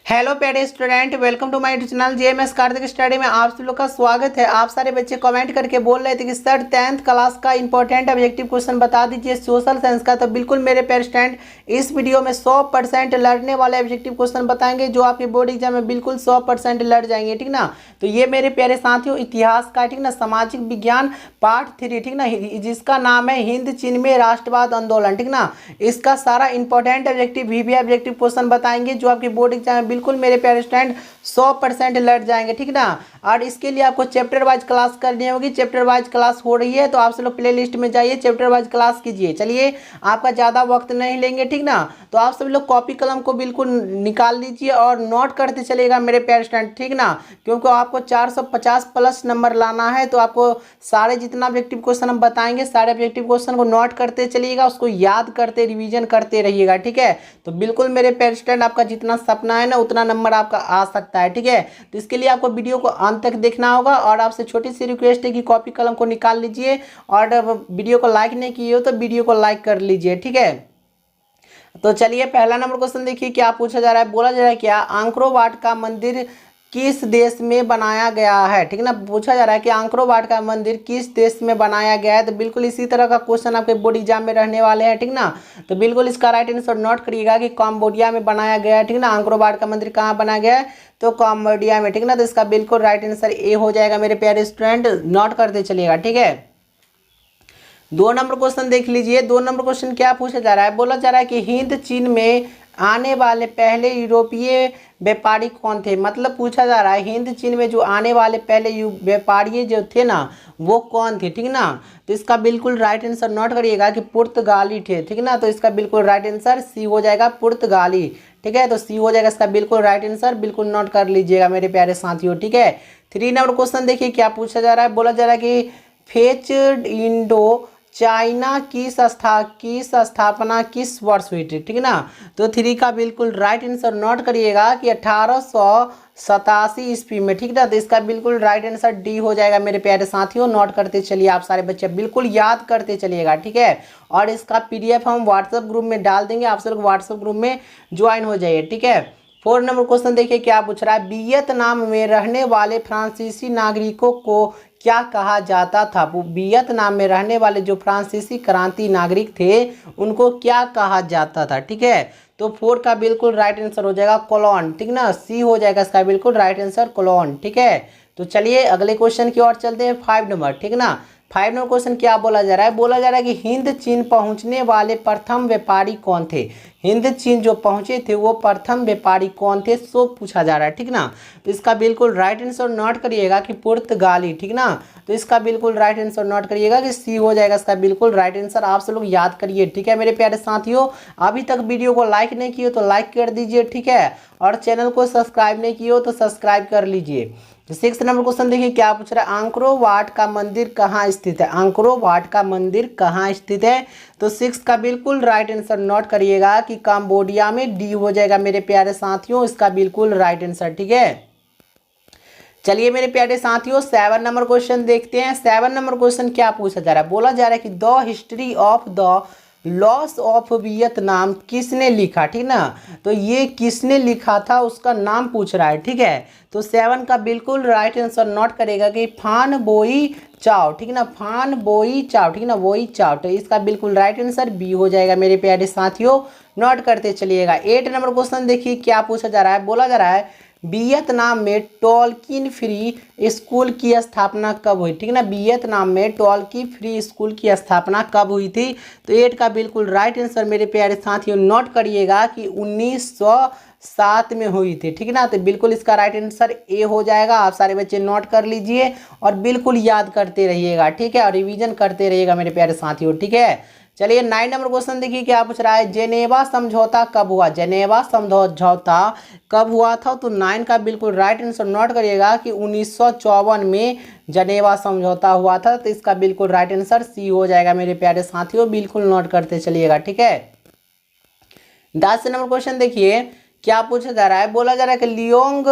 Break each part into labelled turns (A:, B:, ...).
A: Hello प्यारे student, welcome to my YouTube channel JMS Kartik study में आप सभी लोग का स्वागत है। आप सारे बच्चे कमेंट करके बोल रहे थे कि सर 10th क्लास का इंपॉर्टेंट ऑब्जेक्टिव क्वेश्चन बता दीजिए सोशल साइंस का। तो बिल्कुल मेरे प्यारे स्टूडेंट, इस वीडियो में 100% लड़ने वाले ऑब्जेक्टिव क्वेश्चन बताएंगे जो आपके बोर्ड एग्जाम में बिल्कुल 100% लड़ जाएंगे, ठीक ना। तो ये मेरे प्यारे साथियों इतिहास का, ठीक ना, सामाजिक विज्ञान पार्ट 3, ठीक ना, जिसका नाम है हिंद चीन में राष्ट्रवाद आंदोलन, ठीक ना। इसका सारा इंपॉर्टेंट ऑब्जेक्टिव भी ऑब्जेक्टिव क्वेश्चन बताएंगे जो आपके बोर्ड एग्जाम में बिल्कुल मेरे प्यारे स्टूडेंट 100% लड़ जाएंगे, ठीक ना। और इसके लिए आपको चैप्टर वाइज क्लास करनी होगी। चैप्टर वाइज क्लास हो रही है तो आप सब लोग प्ले लिस्ट में जाइए, चैप्टर वाइज क्लास कीजिए। चलिए, आपका ज़्यादा वक्त नहीं लेंगे, ठीक ना। तो आप सभी लोग कॉपी कलम को बिल्कुल निकाल लीजिए और नोट करते चलिएगा मेरे प्यारे स्टूडेंट, ठीक ना। क्योंकि आपको 450 प्लस नंबर लाना है तो आपको सारे जितना ऑब्जेक्टिव क्वेश्चन हम बताएंगे सारे ऑब्जेक्टिव क्वेश्चन को नोट करते चलिएगा, उसको याद करते रिवीजन करते रहिएगा, ठीक है। तो बिल्कुल मेरे प्यारे स्टूडेंट, आपका जितना सपना है ना उतना नंबर आपका आ सकता है, ठीक है। तो इसके लिए आपको वीडियो को अंत तक देखना होगा और आपसे छोटी सी रिक्वेस्ट है कि कॉपी कलम को निकाल लीजिए और वीडियो को लाइक नहीं किए हो तो वीडियो को लाइक कर लीजिए, ठीक है। तो चलिए, पहला नंबर क्वेश्चन देखिए क्या पूछा जा रहा है। बोला जा रहा है क्या अंकोर वाट का मंदिर किस देश में बनाया गया है, ठीक ना। पूछा जा रहा है कि अंकोर वाट का मंदिर किस देश में बनाया गया है। तो बिल्कुल इसी तरह का क्वेश्चन आपके बोर्ड एग्जाम में रहने वाले हैं, ठीक ना। तो बिल्कुल इसका राइट आंसर नोट करिएगा कि कंबोडिया में बनाया गया है, ठीक ना। अंकोर वाट का मंदिर कहाँ बनाया गया है, तो कंबोडिया में, ठीक ना। तो इसका बिल्कुल राइट आंसर ए हो जाएगा मेरे प्यारे स्टूडेंट, नोट करते चलिएगा, ठीक है। 2 नंबर क्वेश्चन देख लीजिए। 2 नंबर क्वेश्चन क्या पूछा जा रहा है। बोला जा रहा है कि हिंद चीन में आने वाले पहले यूरोपीय व्यापारी कौन थे। मतलब पूछा जा रहा है हिंद चीन में जो आने वाले पहले व्यापारी जो थे ना वो कौन थे, ठीक ना। तो इसका बिल्कुल राइट आंसर नोट करिएगा कि पुर्तगाली थे, ठीक ना। तो इसका बिल्कुल राइट आंसर सी हो जाएगा, पुर्तगाली, ठीक है। तो सी हो जाएगा इसका बिल्कुल राइट आंसर, बिल्कुल नोट कर लीजिएगा मेरे प्यारे साथियों, ठीक है। 3 नंबर क्वेश्चन देखिए क्या पूछा जा रहा है। बोला जा रहा है कि फेच इंडो चाइना की स्थापना किस वर्ष हुई थी, ठीक है ना। तो 3 का बिल्कुल राइट आंसर नोट करिएगा कि 1887 ईस्वी में, ठीक ना। तो इसका बिल्कुल राइट आंसर डी हो जाएगा मेरे प्यारे साथियों, नोट करते चलिए। आप सारे बच्चे बिल्कुल याद करते चलिएगा, ठीक है। और इसका PDF हम व्हाट्सएप ग्रुप में डाल देंगे, आप सब लोग व्हाट्सएप ग्रुप में ज्वाइन हो जाइए, ठीक है। 4 नंबर क्वेश्चन देखिए क्या पूछ रहा है। वियतनाम में रहने वाले फ्रांसीसी नागरिकों को क्या कहा जाता था। वो वियतनाम में रहने वाले जो फ्रांसीसी क्रांति नागरिक थे उनको क्या कहा जाता था, ठीक है। तो 4 का बिल्कुल राइट आंसर हो जाएगा कोलोन, ठीक ना। सी हो जाएगा इसका बिल्कुल राइट आंसर कोलोन, ठीक है। तो चलिए अगले क्वेश्चन की ओर चलते हैं, 5 नंबर, ठीक ना। 5 नंबर क्वेश्चन क्या बोला जा रहा है। बोला जा रहा है कि हिंद चीन पहुंचने वाले प्रथम व्यापारी कौन थे। हिंद चीन जो पहुंचे थे वो प्रथम व्यापारी कौन थे, सो पूछा जा रहा है, ठीक ना। तो इसका बिल्कुल राइट आंसर नोट करिएगा कि पुर्तगाली, ठीक ना। तो इसका बिल्कुल राइट आंसर नोट करिएगा कि सी हो जाएगा इसका बिल्कुल राइट आंसर। आप सब लोग याद करिए, ठीक है मेरे प्यारे साथियों। अभी तक वीडियो को लाइक नहीं किए तो लाइक कर दीजिए, ठीक है। और चैनल को सब्सक्राइब नहीं किए हो तो सब्सक्राइब कर लीजिए। 6 नंबर क्वेश्चन देखिए क्या पूछ रहा है। अंकोर वाट का मंदिर कहाँ स्थित है। अंकोर वाट का मंदिर कहाँ स्थित है। तो 6 का बिल्कुल राइट आंसर नोट करिएगा कि कंबोडिया में, डी हो जाएगा मेरे प्यारे साथियों इसका बिल्कुल राइट आंसर, ठीक है। चलिए मेरे प्यारे साथियों 7 नंबर क्वेश्चन देखते हैं। 7 नंबर क्वेश्चन क्या पूछा जा रहा है। बोला जा रहा है कि the history of the loss of Vietnam किसने लिखा, ठीक ना। तो ये किसने लिखा था उसका नाम पूछ रहा है, ठीक है। तो 7 का बिल्कुल राइट आंसर नोट करेगा कि फान बोई चाओ, ठीक ना। फान बोई चाओ, ठीक ना, वोई चाओ। तो इसका बिल्कुल राइट आंसर बी हो जाएगा मेरे प्यारे साथियों, नोट करते चलिएगा। 8 नंबर क्वेश्चन देखिए क्या पूछा जा रहा है। बोला जा रहा है वियतनाम में टोल्किन फ्री स्कूल की स्थापना कब हुई, ठीक ना। वियतनाम में टोल्किन फ्री स्कूल की स्थापना कब हुई थी। तो 8 का बिल्कुल राइट आंसर मेरे प्यारे साथियों नोट करिएगा कि 1907 में हुई थी, ठीक ना। तो बिल्कुल इसका राइट आंसर ए हो जाएगा। आप सारे बच्चे नोट कर लीजिए और बिल्कुल याद करते रहिएगा, ठीक है। और रिवीजन करते रहिएगा मेरे प्यारे साथियों, ठीक है। चलिए 9 नंबर क्वेश्चन देखिए क्या पूछ रहा है। जेनेवा समझौता कब हुआ। जेनेवा समझौता कब हुआ था। तो 9 का बिल्कुल राइट आंसर नोट करिएगा कि 1954 में जेनेवा समझौता हुआ था। तो इसका बिल्कुल राइट आंसर सी हो जाएगा मेरे प्यारे साथियों, बिल्कुल नोट करते चलिएगा, ठीक है। 10 नंबर क्वेश्चन देखिए क्या पूछा जा रहा है। बोला जा रहा है कि लियोंग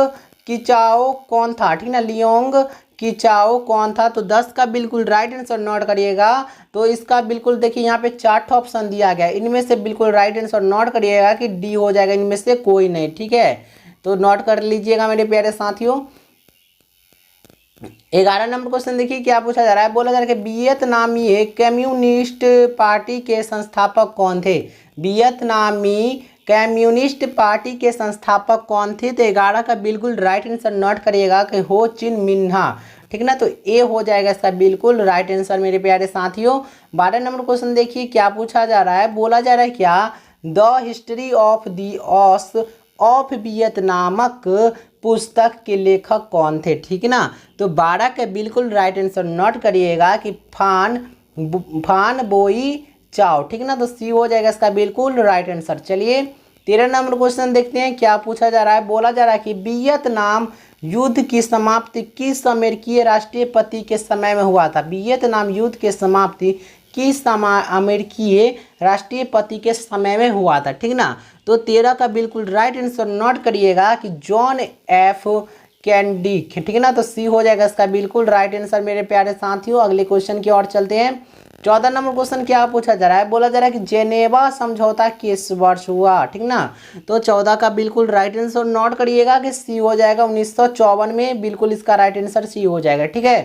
A: किचाओ कौन था, ठीक ना। लियोंग किचाओ कौन था। तो 10 का बिल्कुल राइट आंसर नोट करिएगा। तो इसका बिल्कुल देखिए यहाँ पे 4 ऑप्शन दिया गया, इनमें से बिल्कुल राइट आंसर नोट करिएगा कि डी हो जाएगा, इनमें से कोई नहीं, ठीक है। तो नोट कर लीजिएगा मेरे प्यारे साथियों। 11 नंबर क्वेश्चन देखिए क्या पूछा जा रहा है। बोला जा रहा है कि वियतनामी कम्युनिस्ट पार्टी के संस्थापक कौन थे। वियतनामी कम्युनिस्ट पार्टी के संस्थापक कौन थे। तो 11 का बिल्कुल राइट आंसर नोट करिएगा कि हो चिन मिन्हा, ठीक ना। तो ए हो जाएगा इसका बिल्कुल राइट आंसर मेरे प्यारे साथियों। 12 नंबर क्वेश्चन देखिए क्या पूछा जा रहा है। बोला जा रहा है क्या the history of the loss of वियतनामक पुस्तक के लेखक कौन थे, ठीक है ना। तो 12 का बिल्कुल राइट आंसर नोट करिएगा कि फान बोई चाओ, ठीक है ना। तो सी हो जाएगा इसका बिल्कुल राइट आंसर। चलिए 13 नंबर क्वेश्चन देखते हैं क्या पूछा जा रहा है। बोला जा रहा है कि वियतनाम युद्ध की समाप्ति किस अमेरिकी राष्ट्रपति के समय में हुआ था। वियतनाम युद्ध की समाप्ति किस अमेरिकी राष्ट्रपति के समय में हुआ था, ठीक ना। तो 13 का बिल्कुल राइट आंसर नोट करिएगा कि जॉन एफ कैनेडी, ठीक है ना। तो सी हो जाएगा इसका बिल्कुल राइट आंसर मेरे प्यारे साथियों। अगले क्वेश्चन की ओर चलते हैं। 14 नंबर क्वेश्चन क्या पूछा जा रहा है। बोला जा रहा है कि जेनेवा समझौता किस वर्ष हुआ, ठीक ना। तो 14 का बिल्कुल राइट आंसर नोट करिएगा कि सी हो जाएगा 1954 में, बिल्कुल इसका राइट आंसर सी हो जाएगा, ठीक है।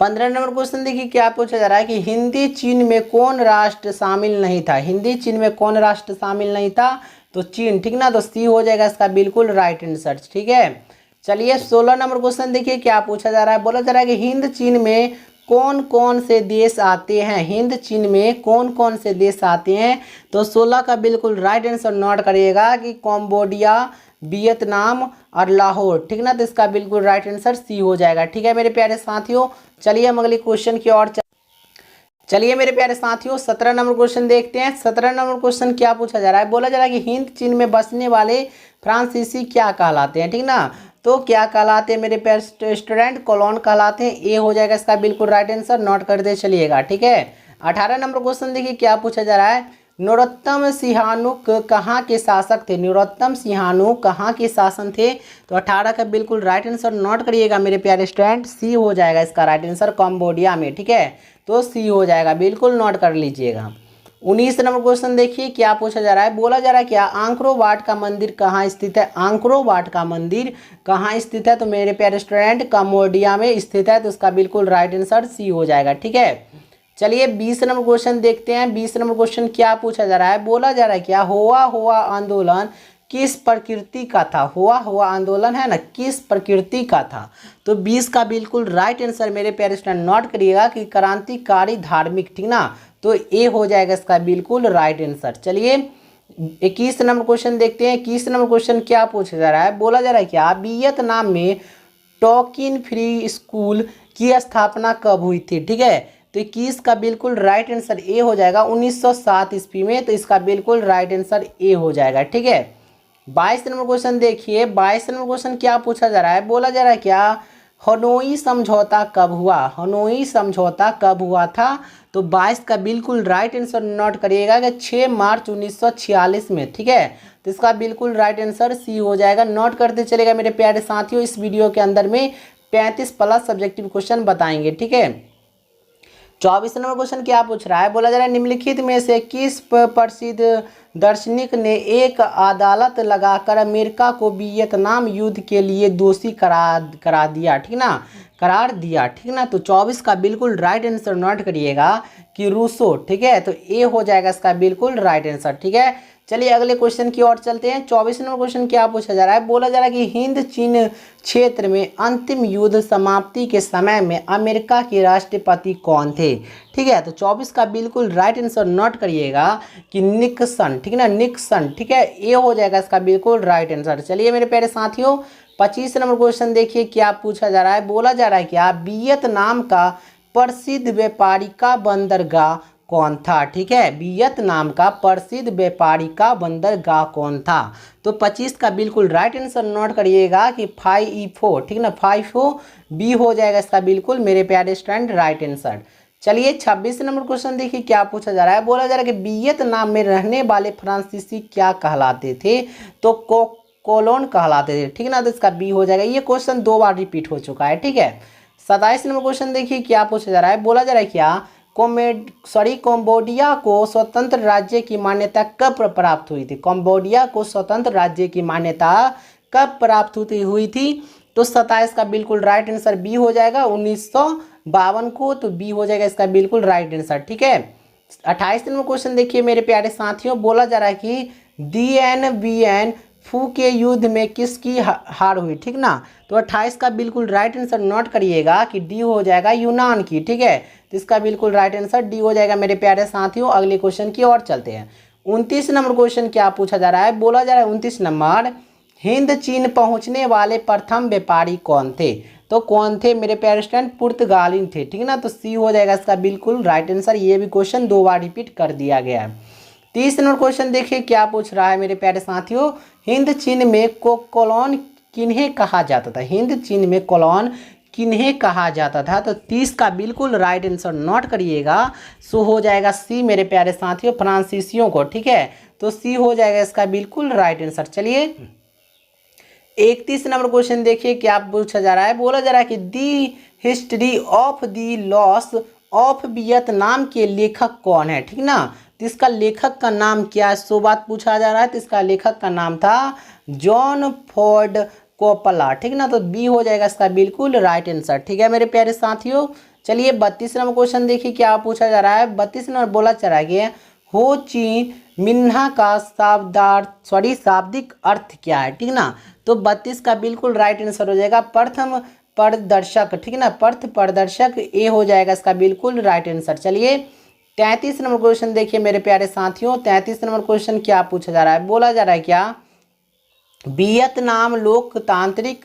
A: 15 नंबर क्वेश्चन देखिए क्या पूछा जा रहा है कि हिंदी चीन में कौन राष्ट्र शामिल नहीं था। हिंदी चीन में कौन राष्ट्र शामिल नहीं था। तो चीन, ठीक ना। तो सी हो जाएगा इसका बिल्कुल राइट आंसर, ठीक है। चलिए 16 नंबर क्वेश्चन देखिए क्या पूछा जा रहा है। बोला जा रहा है कि हिंद चीन में कौन कौन से देश आते हैं। हिंद चीन में कौन कौन से देश आते हैं। तो 16 का बिल्कुल राइट आंसर नोट करिएगा कि कंबोडिया, वियतनाम और लाहौर, ठीक ना। तो इसका बिल्कुल राइट आंसर सी हो जाएगा, ठीक है मेरे प्यारे साथियों। चलिए हम अगले क्वेश्चन की ओर चलिए मेरे प्यारे साथियों 17 नंबर क्वेश्चन देखते हैं। 17 नंबर क्वेश्चन क्या पूछा जा रहा है। बोला जा रहा है कि हिंद चीन में बसने वाले फ्रांसीसी क्या कहलाते हैं, ठीक ना। तो क्या कहलाते हैं मेरे प्यारे स्टूडेंट, कॉलोन कहलाते हैं। ए हो जाएगा इसका बिल्कुल राइट आंसर, नोट करते चलिएगा, ठीक है। 18 नंबर क्वेश्चन देखिए क्या पूछा जा रहा है। नरोत्तम सिंहानुक कहाँ के शासक थे। नरोत्तम सिंहानुक कहाँ के शासन थे। तो 18 का बिल्कुल राइट आंसर नोट करिएगा मेरे प्यारे स्टूडेंट। सी हो जाएगा इसका राइट आंसर, कंबोडिया में, ठीक है। तो सी हो जाएगा, बिल्कुल नोट कर लीजिएगा। 19 नंबर क्वेश्चन देखिए क्या पूछा जा रहा है। बोला जा रहा है क्या आंकरो वाट का मंदिर कहाँ स्थित है। आंकरो वाट का मंदिर कहाँ स्थित है। तो मेरे प्यारे स्टूडेंट कंबोडिया में स्थित है। तो इसका बिल्कुल राइट आंसर सी हो जाएगा, ठीक है। चलिए 20 नंबर क्वेश्चन देखते हैं। 20 नंबर क्वेश्चन क्या पूछा जा रहा है। बोला जा रहा है क्या हुआ आंदोलन किस प्रकृति का था। हुआ आंदोलन है ना, किस प्रकृति का था। तो 20 का बिल्कुल राइट आंसर मेरे प्यारे स्टूडेंट नोट करिएगा कि क्रांतिकारी धार्मिक, ठीक ना। तो ए हो जाएगा इसका बिल्कुल राइट आंसर। चलिए 21 नंबर क्वेश्चन देखते हैं। 21 नंबर क्वेश्चन क्या पूछा जा रहा है। बोला जा रहा है क्या वियतनाम में टोकिन फ्री स्कूल की स्थापना कब हुई थी, ठीक है। तो 21 का बिल्कुल राइट आंसर ए हो जाएगा 1907 ईस्वी में। तो इसका बिल्कुल राइट आंसर ए हो जाएगा, ठीक है। 22 नंबर क्वेश्चन देखिए। 22 नंबर क्वेश्चन क्या पूछा जा रहा है। बोला जा रहा है क्या हनोई समझौता कब हुआ। हनोई समझौता कब हुआ था। तो 22 का बिल्कुल राइट आंसर नोट करिएगा कि 6 मार्च 1946 में, ठीक है। तो इसका बिल्कुल राइट आंसर सी हो जाएगा, नोट करते चलेगा मेरे प्यारे साथियों। इस वीडियो के अंदर में 35 प्लस सब्जेक्टिव क्वेश्चन बताएंगे, ठीक है। 24 नंबर क्वेश्चन क्या पूछ रहा है। बोला जा रहा है निम्नलिखित में से किस प्रसिद्ध दार्शनिक ने एक अदालत लगाकर अमेरिका को वियतनाम युद्ध के लिए दोषी करा दिया, ठीक ना, करार दिया, ठीक ना। तो 24 का बिल्कुल राइट आंसर नोट करिएगा कि रूसो, ठीक है। तो ए हो जाएगा इसका बिल्कुल राइट आंसर, ठीक है। चलिए अगले क्वेश्चन की ओर चलते हैं। 24 नंबर क्वेश्चन क्या पूछा जा रहा है। बोला जा रहा है कि हिंद चीन क्षेत्र में अंतिम युद्ध समाप्ति के समय में अमेरिका के राष्ट्रपति कौन थे, ठीक है। तो 24 का बिल्कुल राइट आंसर नोट करिएगा कि निक्सन, ठीक है ना, निक्सन, ठीक है। ए हो जाएगा इसका बिल्कुल राइट आंसर। चलिए मेरे प्यारे साथियों 25 नंबर क्वेश्चन देखिए क्या पूछा जा रहा है। बोला जा रहा है क्या वियतनाम का प्रसिद्ध व्यापारी का बंदरगाह कौन था, ठीक है। वियतनाम का प्रसिद्ध व्यापारी का बंदरगाह कौन था। तो 25 का बिल्कुल राइट आंसर नोट करिएगा कि 5E4, ठीक है ना, 5O बी हो जाएगा इसका बिल्कुल मेरे प्यारे स्टूडेंट राइट आंसर। चलिए 26 नंबर क्वेश्चन देखिए क्या पूछा जा रहा है। बोला जा रहा है कि वियतनाम में रहने वाले फ्रांसीसी क्या कहलाते थे। तो कोलोन कहलाते थे, ठीक है ना। तो इसका बी हो जाएगा। ये क्वेश्चन 2 बार रिपीट हो चुका है, ठीक है। 27 नंबर क्वेश्चन देखिए क्या पूछा जा रहा है। बोला जा रहा है क्या कंबोडिया को स्वतंत्र राज्य की मान्यता कब प्राप्त हुई थी? कंबोडिया को स्वतंत्र राज्य की मान्यता कब प्राप्त हुई थी? तो 27 का बिल्कुल राइट आंसर बी हो जाएगा, 1952 को। तो बी हो जाएगा इसका बिल्कुल राइट आंसर। ठीक है, 28 नंबर क्वेश्चन देखिए मेरे प्यारे साथियों, बोला जा रहा है कि डीएन बीएन फू के युद्ध में किसकी हार हुई? ठीक ना, तो 28 का बिल्कुल राइट आंसर नोट करिएगा कि डी हो जाएगा यूनान की। ठीक है, तो इसका बिल्कुल राइट आंसर डी हो जाएगा मेरे प्यारे साथियों। अगले क्वेश्चन की ओर चलते हैं। 29 नंबर क्वेश्चन क्या पूछा जा रहा है? बोला जा रहा है 29 नंबर, हिंद चीन पहुंचने वाले प्रथम व्यापारी कौन थे? तो कौन थे मेरे प्यारे स्टूडेंट? पुर्तगाली थे। ठीक ना, तो सी हो जाएगा इसका बिल्कुल राइट आंसर। ये भी क्वेश्चन 2 बार रिपीट कर दिया गया है। 30 नंबर क्वेश्चन देखिए क्या पूछ रहा है मेरे प्यारे साथियों, हिंद चीन में कॉलोन किन्हें कहा जाता था? हिंद चीन में कॉलोन किन्हें कहा जाता था? तो 30 का बिल्कुल राइट आंसर नोट करिएगा। सो हो जाएगा सी मेरे प्यारे साथियों, फ्रांसीसियों को। ठीक है, तो सी हो जाएगा इसका बिल्कुल राइट आंसर। चलिए 31 नंबर क्वेश्चन देखिए क्या पूछा जा रहा है? बोला जा रहा है कि the history of the loss of Vietnam के लेखक कौन है? ठीक ना, तो इसका लेखक का नाम क्या है? सो बात पूछा जा रहा है। तो इसका लेखक का नाम था जॉन फोर्ड कोपला। ठीक ना, तो बी हो जाएगा इसका बिल्कुल राइट आंसर। ठीक है मेरे प्यारे साथियों, चलिए 32 नंबर क्वेश्चन देखिए क्या पूछा जा रहा है। 32 नंबर बोला चला गया, हो ची मिन्हा का शाब्दिक अर्थ क्या है? ठीक ना, तो 32 का बिल्कुल राइट आंसर हो जाएगा प्रथम प्रदर्शक। ठीक ना, पथ प्रदर्शक ए हो जाएगा इसका बिल्कुल राइट आंसर। चलिए 33 नंबर क्वेश्चन देखिए मेरे प्यारे साथियों। 33 नंबर क्वेश्चन क्या पूछा जा रहा है? बोला जा रहा है क्या वियतनाम लोकतांत्रिक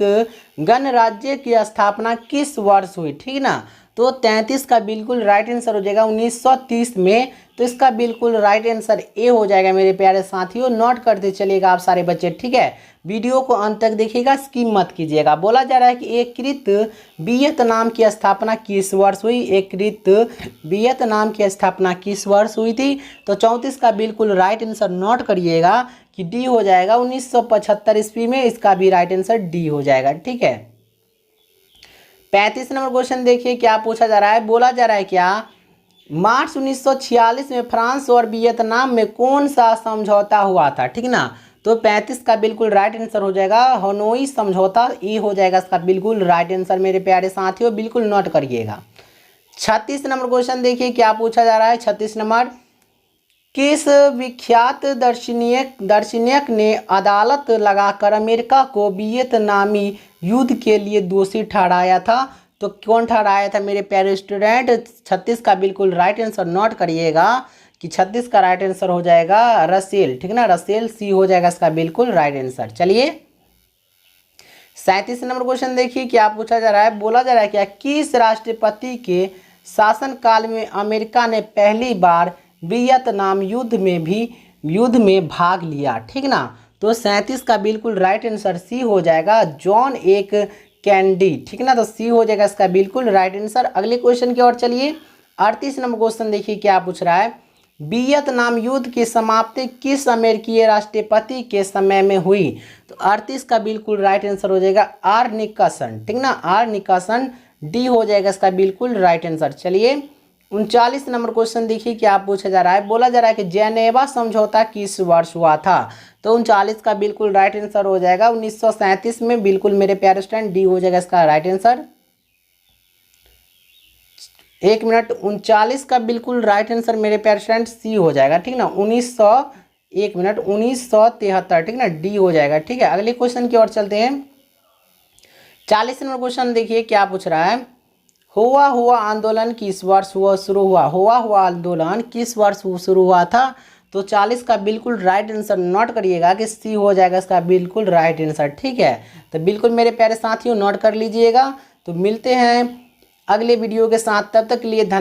A: गणराज्य की स्थापना किस वर्ष हुई? ठीक ना, तो 33 का बिल्कुल राइट आंसर हो जाएगा 1930 में। तो इसका बिल्कुल राइट आंसर ए हो जाएगा मेरे प्यारे साथियों। नोट करते चलिएगा आप सारे बच्चे। ठीक है, वीडियो को अंत तक देखिएगा, स्किप मत कीजिएगा। बोला जा रहा है कि एकीकृत वियतनाम की स्थापना किस वर्ष हुई? एकीकृत वियतनाम की स्थापना किस वर्ष हुई थी? तो 34 का बिल्कुल राइट आंसर नोट करिएगा कि डी हो जाएगा 1975 ईस्वी में। इसका भी राइट आंसर डी हो जाएगा। ठीक है, 35 नंबर क्वेश्चन देखिए क्या पूछा जा रहा है। बोला जा रहा है क्या मार्च 1946 में फ्रांस और वियतनाम में कौन सा समझौता हुआ था? ठीक ना, तो 35 का बिल्कुल राइट आंसर हो जाएगा हनोई समझौता। ई हो जाएगा इसका बिल्कुल राइट आंसर मेरे प्यारे साथियों, बिल्कुल नोट करिएगा। 36 नंबर क्वेश्चन देखिए क्या पूछा जा रहा है। 36 नंबर, किस विख्यात दार्शनिक ने अदालत लगाकर अमेरिका को वियतनामी युद्ध के लिए दोषी ठहराया था? तो कौन ठहराया था मेरे प्यारे स्टूडेंट? 36 का बिल्कुल राइट आंसर नोट करिएगा कि 36 का राइट आंसर हो जाएगा रसेल। ठीक ना, रसेल सी हो जाएगा इसका बिल्कुल राइट आंसर। चलिए 37 नंबर क्वेश्चन देखिए क्या पूछा जा रहा है। बोला जा रहा है क्या किस राष्ट्रपति के शासनकाल में अमेरिका ने पहली बार वियतनाम युद्ध में भाग लिया? ठीक ना, तो 37 का बिल्कुल राइट आंसर सी हो जाएगा जॉन एक कैंडी। ठीक ना, तो सी हो जाएगा इसका बिल्कुल राइट आंसर। अगले क्वेश्चन की ओर चलिए 38 नंबर क्वेश्चन देखिए क्या पूछ रहा है। वियतनाम युद्ध की समाप्ति किस अमेरिकी राष्ट्रपति के समय में हुई? तो 38 का बिल्कुल राइट आंसर हो जाएगा आर निकसन। ठीक ना, आर निकसन डी हो जाएगा इसका बिल्कुल राइट आंसर। चलिए 39 नंबर क्वेश्चन देखिए क्या पूछा जा रहा है। बोला जा रहा है कि जेनेवा समझौता किस वर्ष हुआ था? तो 39 का बिल्कुल राइट आंसर हो जाएगा 1937 में। बिल्कुल मेरे प्यारे स्टूडेंट डी हो जाएगा इसका राइट आंसर। एक मिनट, 39 का बिल्कुल राइट आंसर मेरे प्यारे स्टूडेंट सी हो जाएगा। ठीक ना, 1973। ठीक ना, डी हो जाएगा। ठीक है, अगले क्वेश्चन की ओर चलते हैं। 40 नंबर क्वेश्चन देखिए क्या पूछ रहा है। हुआ आंदोलन किस वर्ष शुरू हुआ? हुआ आंदोलन किस वर्ष शुरू हुआ था? तो 40 का बिल्कुल राइट आंसर नोट करिएगा कि सी हो जाएगा इसका बिल्कुल राइट आंसर। ठीक है, तो बिल्कुल मेरे प्यारे साथियों नोट कर लीजिएगा। तो मिलते हैं अगले वीडियो के साथ, तब तक के लिए धन्यवाद।